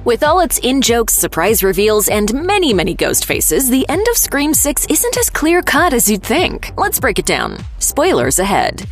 With all its in-jokes, surprise reveals, and many, many ghost faces, the end of Scream 6 isn't as clear-cut as you'd think. Let's break it down. Spoilers ahead.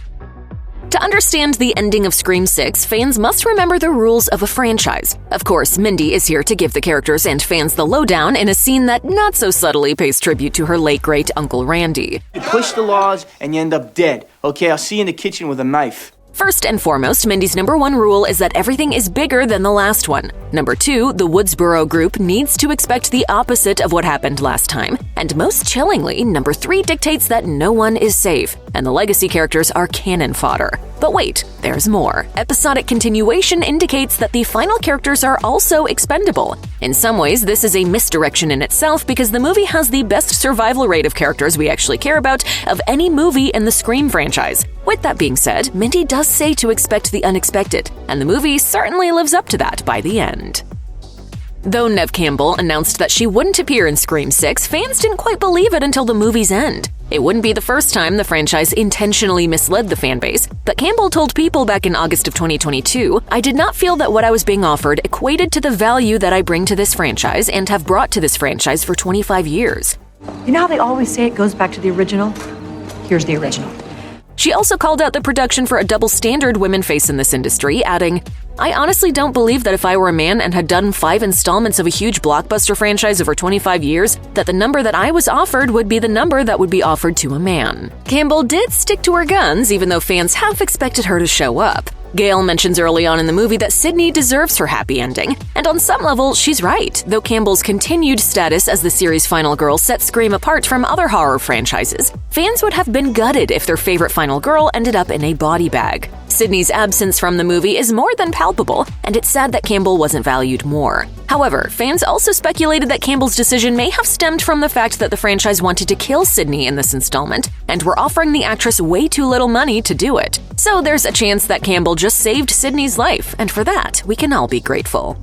To understand the ending of Scream 6, fans must remember the rules of a franchise. Of course, Mindy is here to give the characters and fans the lowdown in a scene that not so subtly pays tribute to her late great Uncle Randy. You push the laws and you end up dead. Okay, I'll see you in the kitchen with a knife. First and foremost, Mindy's #1 rule is that everything is bigger than the last one. #2, the Woodsboro group needs to expect the opposite of what happened last time. And most chillingly, #3 dictates that no one is safe, and the legacy characters are cannon fodder. But wait, there's more. Episodic continuation indicates that the final characters are also expendable. In some ways, this is a misdirection in itself because the movie has the best survival rate of characters we actually care about of any movie in the Scream franchise. With that being said, Mindy does say to expect the unexpected, and the movie certainly lives up to that by the end. Though Neve Campbell announced that she wouldn't appear in Scream 6, fans didn't quite believe it until the movie's end. It wouldn't be the first time the franchise intentionally misled the fanbase, but Campbell told People back in August of 2022, "I did not feel that what I was being offered equated to the value that I bring to this franchise and have brought to this franchise for 25 years. You know how they always say it goes back to the original? Here's the original." She also called out the production for a double standard women face in this industry, adding, "I honestly don't believe that if I were a man and had done 5 installments of a huge blockbuster franchise over 25 years, that the number that I was offered would be the number that would be offered to a man." Campbell did stick to her guns, even though fans have expected her to show up. Gail mentions early on in the movie that Sidney deserves her happy ending, and on some level, she's right, though Campbell's continued status as the series' final girl sets Scream apart from other horror franchises. Fans would have been gutted if their favorite final girl ended up in a body bag. Sidney's absence from the movie is more than palpable, and it's sad that Campbell wasn't valued more. However, fans also speculated that Campbell's decision may have stemmed from the fact that the franchise wanted to kill Sidney in this installment, and were offering the actress way too little money to do it. So there's a chance that Campbell just saved Sidney's life, and for that, we can all be grateful.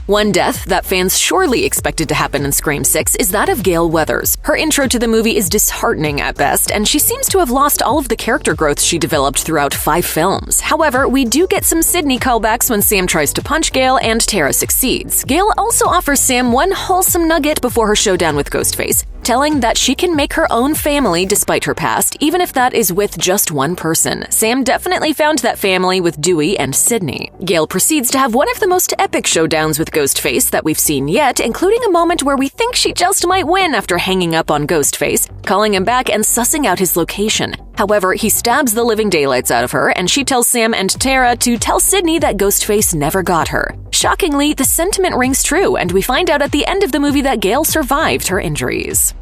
One death that fans surely expected to happen in Scream 6 is that of Gale Weathers. Her intro to the movie is disheartening at best, and she seems to have lost all of the character growth she developed throughout 5 films. However, we do get some Sidney callbacks when Sam tries to punch Gale and Tara succeeds. Gale also offers Sam one wholesome nugget before her showdown with Ghostface, telling that she can make her own family despite her past, even if that is with just one person. Sam definitely found that family with Dewey and Sidney. Gale proceeds to have one of the most epic showdowns with Ghostface that we've seen yet, including a moment where we think she just might win after hanging up on Ghostface, calling him back and sussing out his location. However, he stabs the living daylights out of her, and she tells Sam and Tara to tell Sidney that Ghostface never got her. Shockingly, the sentiment rings true, and we find out at the end of the movie that Gale survived her injuries.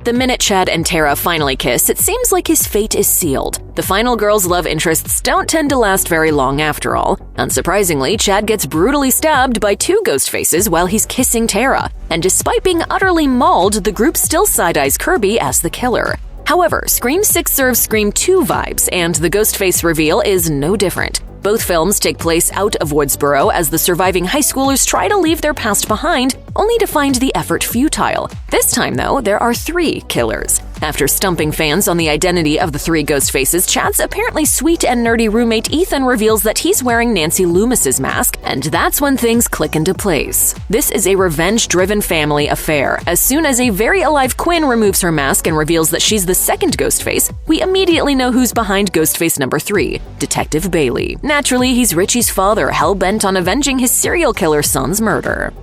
The minute Chad and Tara finally kiss, it seems like his fate is sealed. The final girl's love interests don't tend to last very long after all. Unsurprisingly, Chad gets brutally stabbed by 2 Ghostfaces while he's kissing Tara, and despite being utterly mauled, the group still side-eyes Kirby as the killer. However, Scream 6 serves Scream 2 vibes, and the Ghostface reveal is no different. Both films take place out of Woodsboro as the surviving high schoolers try to leave their past behind, only to find the effort futile. This time, though, there are 3 killers. After stumping fans on the identity of the 3 Ghostfaces, Chad's apparently sweet and nerdy roommate Ethan reveals that he's wearing Nancy Loomis's mask, and that's when things click into place. This is a revenge-driven family affair. As soon as a very alive Quinn removes her mask and reveals that she's the second Ghostface, we immediately know who's behind Ghostface number 3, Detective Bailey. Naturally, he's Richie's father, hell-bent on avenging his serial killer son's murder.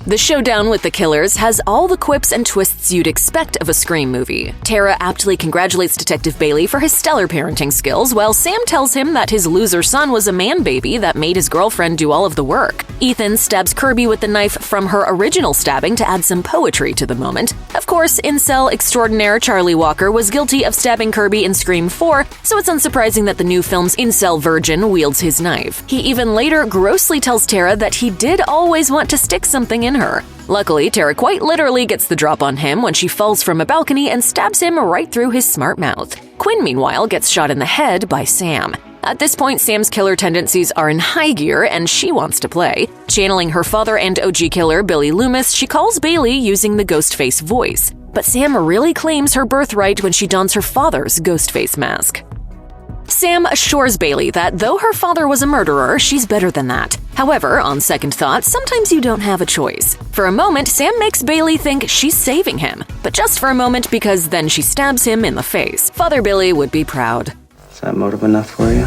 The showdown with the killers has all the quips and twists you'd expect of a Scream movie. Tara aptly congratulates Detective Bailey for his stellar parenting skills, while Sam tells him that his loser son was a man-baby that made his girlfriend do all of the work. Ethan stabs Kirby with the knife from her original stabbing to add some poetry to the moment. Of course, incel extraordinaire Charlie Walker was guilty of stabbing Kirby in Scream 4, so it's unsurprising that the new film's incel virgin wields his knife. He even later grossly tells Tara that he did always want to stick something in her. Luckily, Tara quite literally gets the drop on him when she falls from a balcony and stabs him right through his smart mouth. Quinn, meanwhile, gets shot in the head by Sam. At this point, Sam's killer tendencies are in high gear, and she wants to play. Channeling her father and OG killer, Billy Loomis, she calls Bailey using the Ghostface voice. But Sam really claims her birthright when she dons her father's Ghostface mask. Sam assures Bailey that though her father was a murderer, she's better than that. However, on second thought, sometimes you don't have a choice. For a moment, Sam makes Bailey think she's saving him, but just for a moment because then she stabs him in the face. Father Billy would be proud. Is that motive enough for you?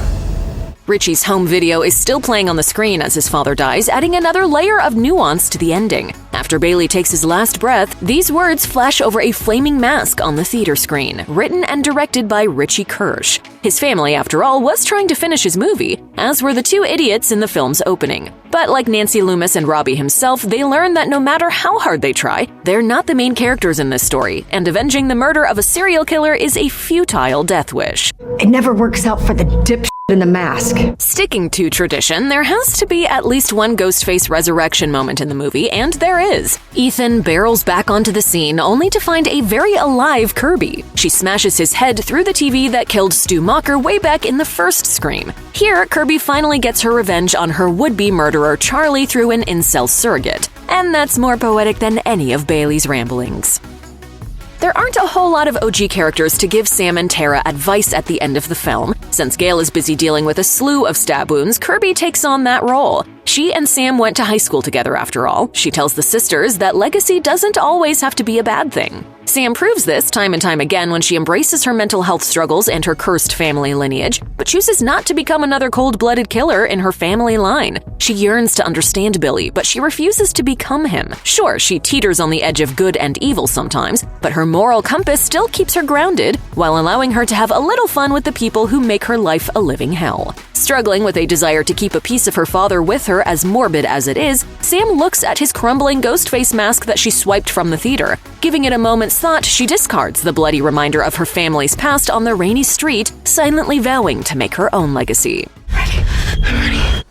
Richie's home video is still playing on the screen as his father dies, adding another layer of nuance to the ending. After Bailey takes his last breath, these words flash over a flaming mask on the theater screen, written and directed by Richie Kirsch. His family, after all, was trying to finish his movie, as were the two idiots in the film's opening. But like Nancy Loomis and Robbie himself, they learn that no matter how hard they try, they're not the main characters in this story, and avenging the murder of a serial killer is a futile death wish. It never works out for the dipshit in the mask. Sticking to tradition, there has to be at least one Ghostface resurrection moment in the movie, and there is. Ethan barrels back onto the scene only to find a very alive Kirby. She smashes his head through the TV that killed Stu Macher way back in the first Scream. Here, Kirby finally gets her revenge on her would-be murderer Charlie through an incel surrogate. And that's more poetic than any of Bailey's ramblings. There aren't a whole lot of OG characters to give Sam and Tara advice at the end of the film. Since Gail is busy dealing with a slew of stab wounds, Kirby takes on that role. She and Sam went to high school together after all. She tells the sisters that legacy doesn't always have to be a bad thing. Sam proves this time and time again when she embraces her mental health struggles and her cursed family lineage, but chooses not to become another cold-blooded killer in her family line. She yearns to understand Billy, but she refuses to become him. Sure, she teeters on the edge of good and evil sometimes, but her moral compass still keeps her grounded, while allowing her to have a little fun with the people who make her life a living hell. Struggling with a desire to keep a piece of her father with her, as morbid as it is, Sam looks at his crumbling Ghostface mask that she swiped from the theater. Giving it a moment's thought, she discards the bloody reminder of her family's past on the rainy street, silently vowing to make her own legacy. I'm ready.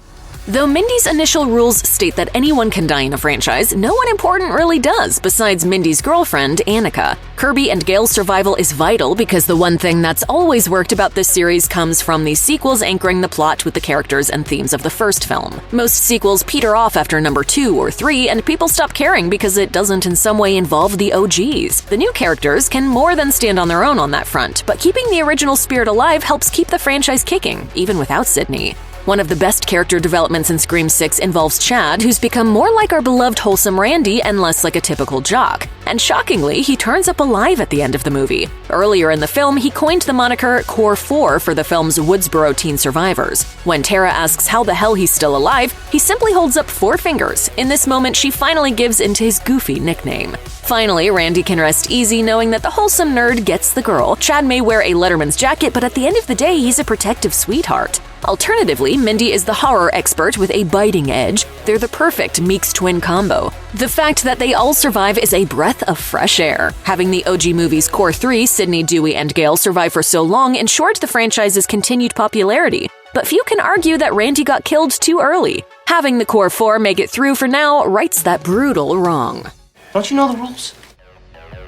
Though Mindy's initial rules state that anyone can die in a franchise, no one important really does besides Mindy's girlfriend, Annika. Kirby and Gail's survival is vital because the one thing that's always worked about this series comes from the sequels anchoring the plot with the characters and themes of the first film. Most sequels peter off after number 2 or 3, and people stop caring because it doesn't in some way involve the OGs. The new characters can more than stand on their own on that front, but keeping the original spirit alive helps keep the franchise kicking, even without Sidney. One of the best character developments in Scream 6 involves Chad, who's become more like our beloved wholesome Randy and less like a typical jock. And shockingly, he turns up alive at the end of the movie. Earlier in the film, he coined the moniker Core 4 for the film's Woodsboro teen survivors. When Tara asks how the hell he's still alive, he simply holds up 4 fingers. In this moment, she finally gives into his goofy nickname. Finally, Randy can rest easy knowing that the wholesome nerd gets the girl. Chad may wear a Letterman's jacket, but at the end of the day, he's a protective sweetheart. Alternatively, Mindy is the horror expert with a biting edge. They're the perfect Meeks twin combo. The fact that they all survive is a breath of fresh air. Having the OG movie's Core 3, Sidney, Dewey, and Gail survive for so long ensured the franchise's continued popularity. But few can argue that Randy got killed too early. Having the Core 4 make it through for now rights that brutal wrong. Don't you know the rules?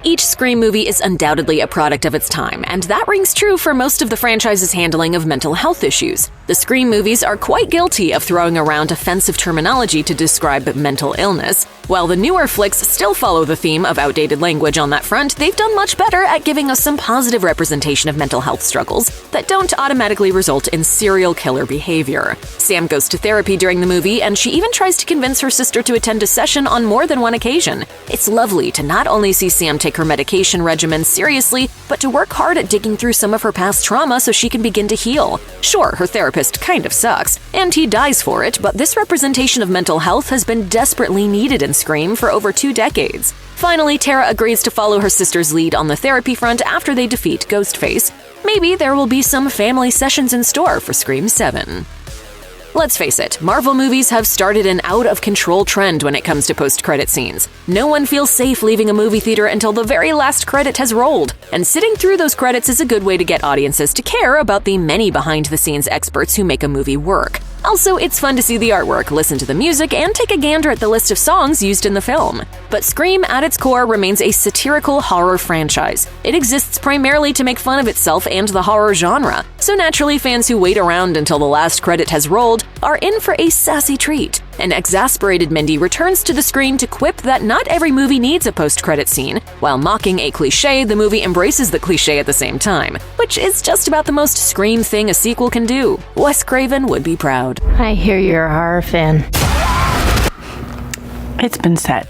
Each Scream movie is undoubtedly a product of its time, and that rings true for most of the franchise's handling of mental health issues. The Scream movies are quite guilty of throwing around offensive terminology to describe mental illness. While the newer flicks still follow the theme of outdated language on that front, they've done much better at giving us some positive representation of mental health struggles that don't automatically result in serial killer behavior. Sam goes to therapy during the movie, and she even tries to convince her sister to attend a session on more than one occasion. It's lovely to not only see Sam take her medication regimen seriously, but to work hard at digging through some of her past trauma so she can begin to heal. Sure, her therapist kind of sucks, and he dies for it, but this representation of mental health has been desperately needed in Scream for over 2 decades. Finally, Tara agrees to follow her sister's lead on the therapy front after they defeat Ghostface. Maybe there will be some family sessions in store for Scream 7. Let's face it, Marvel movies have started an out-of-control trend when it comes to post-credit scenes. No one feels safe leaving a movie theater until the very last credit has rolled, and sitting through those credits is a good way to get audiences to care about the many behind-the-scenes experts who make a movie work. Also, it's fun to see the artwork, listen to the music, and take a gander at the list of songs used in the film. But Scream, at its core, remains a satirical horror franchise. It exists primarily to make fun of itself and the horror genre, so naturally fans who wait around until the last credit has rolled are in for a sassy treat. An exasperated Mindy returns to the screen to quip that not every movie needs a post-credit scene. While mocking a cliché, the movie embraces the cliché at the same time, which is just about the most Scream thing a sequel can do. Wes Craven would be proud. I hear you're a horror fan. It's been said.